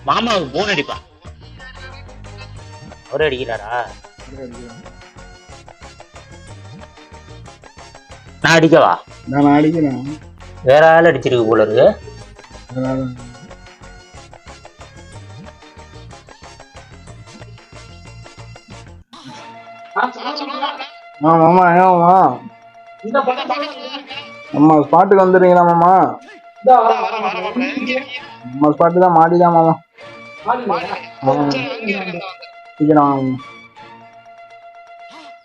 மாமாவுக்கு போன் அடிப்பான். அவரே அடிக்கிறாரா? நான் அடிக்கவா? நான் அடிக்கிறேன். வேற ஆள் அடிச்சிருக்கு போல இருக்கு. மாமா ஏமாமா அம்மா ஸ்பாட்டுக்கு வந்துடுறீங்களா மாமா? அம்மா ஸ்பாட்டு தான், மாடிதான் மாமா.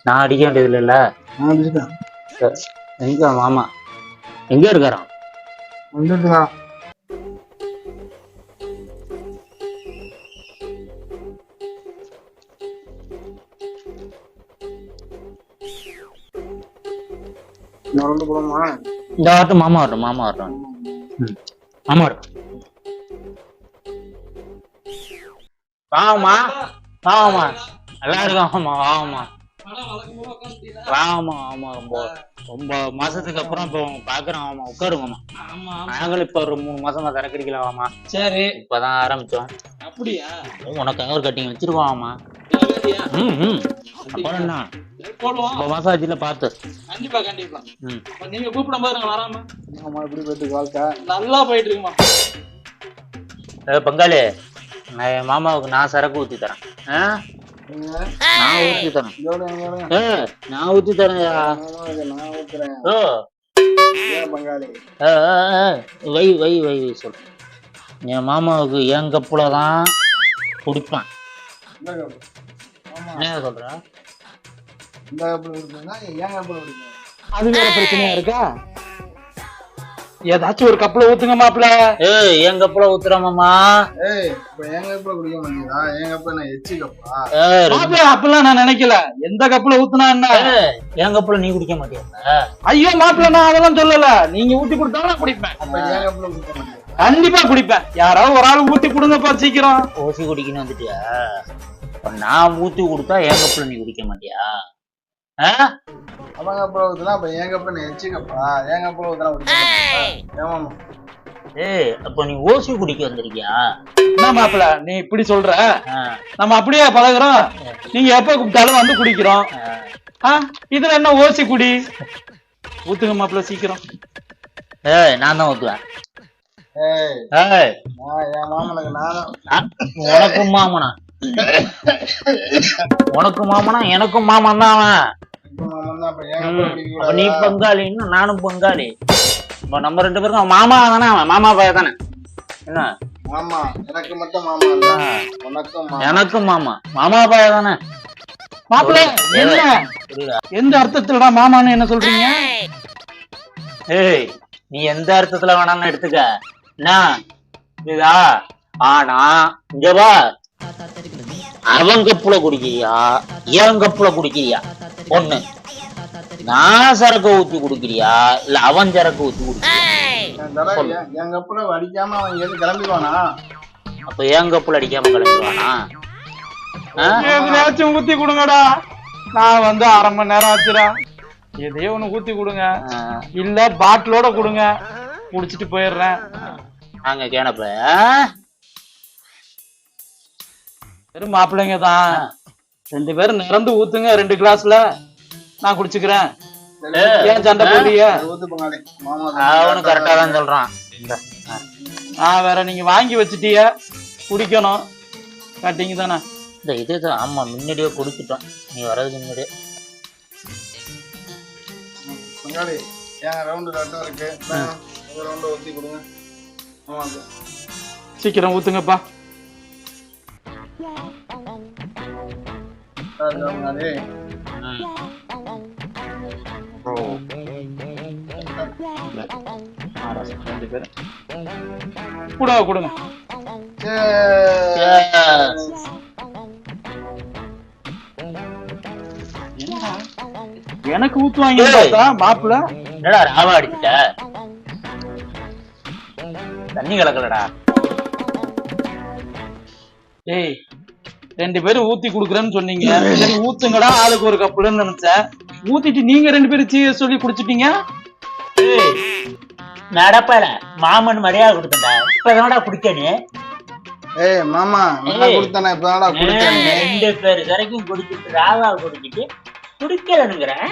நான் அடிக்க வேண்டியது இல்லைல்ல. எங்க மாமா எங்க இருக்காரான்? வந்துட்டுங்க. இந்த வரட்டும் மாமா, வரட்டும் மாமா, வரட்டும் மாமா, வரட்டும். வாங்கம்மா வாங்கம்மா, நல்லா இருக்கும். ஆமா வாங்கம்மா வாங்கம்மா. ஆமா ரொம்ப ரொம்ப மாசத்துக்கு அப்புறம் இப்போ பாக்குறோம். ஆமா உட்காருங்கம்மா. நாங்களும் இப்ப ஒரு 3 மாசமா தரக்கடிக்கலாமா. சரி இப்பதான் ஆரம்பிச்சோம். அப்படியா? உனக்காக ஒரு கட்டிங் வச்சிருக்கோம். அப்புறம் என்ன மாசம் ஆச்சுல பார்த்து. கண்டிப்பா கண்டிப்பா. நீங்க கூப்பிடும் போது நான் வராம. எப்படி போயிட்டு வாழ்க்கை? நல்லா போயிட்டு இருக்குமா. பங்காளி, நான் என் மாமாவுக்கு நான் சரக்கு ஊத்தி தரேன். நான் ஊத்தி தரேன். நான் ஊத்தி தரேன். வை வை வை வை சொல். என் மாமாவுக்கு என் கப்புல தான் குடிப்பான். என்ன சொல்ற? அது வேற பிரச்சனையா இருக்கா? ஏதாச்சும் ஒரு கப்புல ஊத்துங்க மாப்பிள. என் கப்புல ஊத்துறமாமா. என் கப்புல குடிக்க மாட்டீங்களா? என் கப்புல நான் எச்சி கப்பா மாப்பிள. அப்பெல்லாம் நான் நினைக்கல. எந்த கப்புல ஊத்துனா என்ன? என் கப்புல நீ குடிக்க மாட்டியா? ஐயோ மாப்பிள, நான் அதெல்லாம் சொல்லல. நீங்க ஊத்தி கொடுத்தாலும் நான் குடிப்பேன். என் கப்புல குடிக்க மாட்டேன். கண்டிப்பா குடிப்பேன். யாராவது ஒரு ஆள் ஊத்தி கொடுங்கப்பா சீக்கிரம். ஓசி குடிக்கணும் வந்துட்டியா? நான் ஊத்தி கொடுத்தா என் கப்புல நீ குடிக்க மாட்டியா? அவங்க கப்புல ஊத்துனா அப்ப என் கப்புல நான் எச்சி கப்பா. என் கப்புல ஊத்துனா குடிக்க. அப்ப நீ ஓசி குடிக்க வந்திருக்கியா? என்ன மாப்பிள நீ இப்படி சொல்ற? நம்ம அப்படியே பழகுறோம். நீங்க எப்ப கூப்பிட்டாலும் வந்து குடிக்கிறோம். இதுல என்ன ஓசி குடி? ஊத்துங்க மாப்பிள சீக்கிரம். நான் தான் ஊத்துவேன். உனக்கும் மாமனா? உனக்கும் மாமனா? எனக்கும் மாமன் தான் அவன். நீ பங்காளின்னு நானும் பங்காளி. இப்ப நம்ம 2 பேருக்கும் மாமா தானே. அவன் மாமா பைய தானே. என்ன மாமா? எனக்கு மட்டும் மாமா, எனக்கும் மாமா. மாமா பைய தானே. மாப்பிள்ள என்ன எந்த அர்த்தத்துலடா மாமான்னு என்ன சொல்றீங்க? நீ எந்த அர்த்தத்துல வேணாம்னு எடுத்துக்க. என்ன இதா? ஆனா இங்க வா, அவன் கப்புல குடிக்கிறியா என் கப்புல குடிக்கிறியா? ஒண்ணு, நான் சரக்கு ஊத்தி குடிக்கிறியா இல்ல அவன் சரக்கு ஊத்தி குடிக்கிறியா? என் கப்புல அடிக்காம அவன் எது கிளம்பிடுவானா? அப்ப என் கப்புல அடிக்காம கிளம்பிடுவானா? எதுனாச்சும் ஊத்தி கொடுங்கடா. நான் வந்து 1/2 மணி நேரம் ஆச்சுடா. எதையோ ஒண்ணு ஊத்தி கொடுங்க. இல்ல பாட்டிலோட கொடுங்க, குடிச்சிட்டு போயிடுறேன். அங்க கேனப்ப வெறும் மாப்பிள்ளைங்க தான். 2 பேரும் நிறந்து ஊத்துங்க 2 கிளாஸ்ல. நான் குடிச்சுக்கிறேன். ஏன் சண்டை போடுறீங்க? அவனும் கரெக்டா தான் சொல்றான். வேற நீங்க வாங்கி வச்சுட்டீங்க, குடிக்கணும். கட்டிங்க தானே இந்த இதுதான். ஆமா முன்னாடியே குடிச்சிட்டோம். நீ வர்றதுக்கு முன்னாடியே. சீக்கிரம் ஊத்துங்கப்பா. கொடுங்க. எனக்கு ஊத்துவாங்க மாப்பிள்ள. என்னடா ராவா அடிச்சுட்ட? தண்ணி கலக்கலடா. 2 பேரும் ஊத்தி குடுக்குறேன்னு சொன்னீங்க. சரி ஊத்துங்கடா ஆளுக்கு ஒரு கப்புன்னு நினைச்சேன். ஊத்திட்டு நீங்க 2 பேரும் சீ சொல்லி குடிச்சிட்டீங்க. நடப்பல மாமன் மரியாதை கொடுத்தா இப்பதானடா குடிக்கணு. ஏய் மாமா நான் கொடுத்தானே இப்பதான்டா குடிச்சேன். 2 பேர் வரைக்கும் குடிச்சிட்டு ராவா குடிச்சிட்டு குடிக்கலனுங்கிறேன்.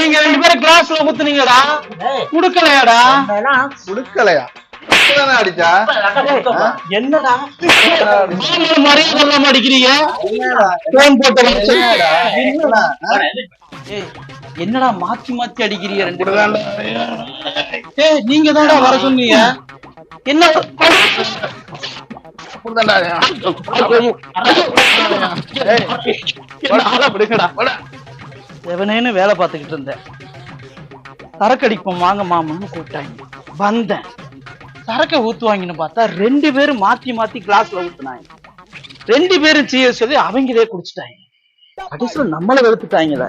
நீங்க 2 பேரும் கிளாஸ்ல ஊத்துனீங்கடா, குடுக்கலையாடா? குடுக்கலையா? இப்பதானே அடிச்சா? என்னடா மரியாதை சொல்லாம அடிக்கிறீங்க? என்னடா மாத்தி மாத்தி அடிக்கிறீங்க 2 பேரும்? நீங்க தான்டா வர சொன்னீங்க. என்ன எவனேன்னு வேலை பார்த்துக்கிட்டு இருந்தேன். சரக்கடிப்போம் வாங்க மாமன்னு கூப்பிட்டாங்க. வந்தேன், சரக்க ஊத்துவாங்கன்னு பார்த்தா 2 பேரும் மாத்தி மாத்தி கிளாஸ்ல ஊத்துனாங்க. 2 பேரும் சீய சொல்லி அவங்களே குடிச்சிட்டாங்க. கடைசியில நம்மள வெறுத்துட்டாங்களே.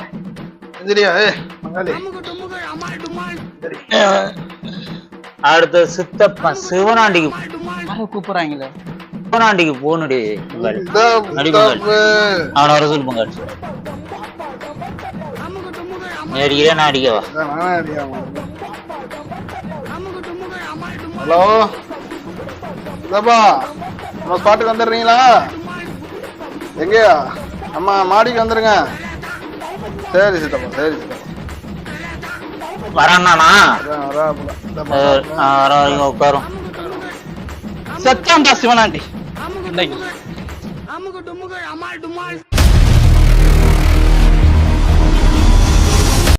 அடுத்த சித்தப்பா சிவனாண்டிக்கு கூப்பிடுறாங்களே. சிவனாண்டிக்கு போனுடி. அவன வர சொல்லு பொங்கல். அடிக்கிறேன் நான் அடிக்கவா? ஹலோ சித்தப்பா, நம்ம ஸ்பாட்டுக்கு வந்துடுறீங்களா? எங்கயா? அம்மா மாடிக்கு வந்துருங்க. சரி சித்தப்பா, சரி சித்தப்பா. வரானா வர வரைக்கும் உட்காரும். சத்தாண்டா சிவனாண்டி.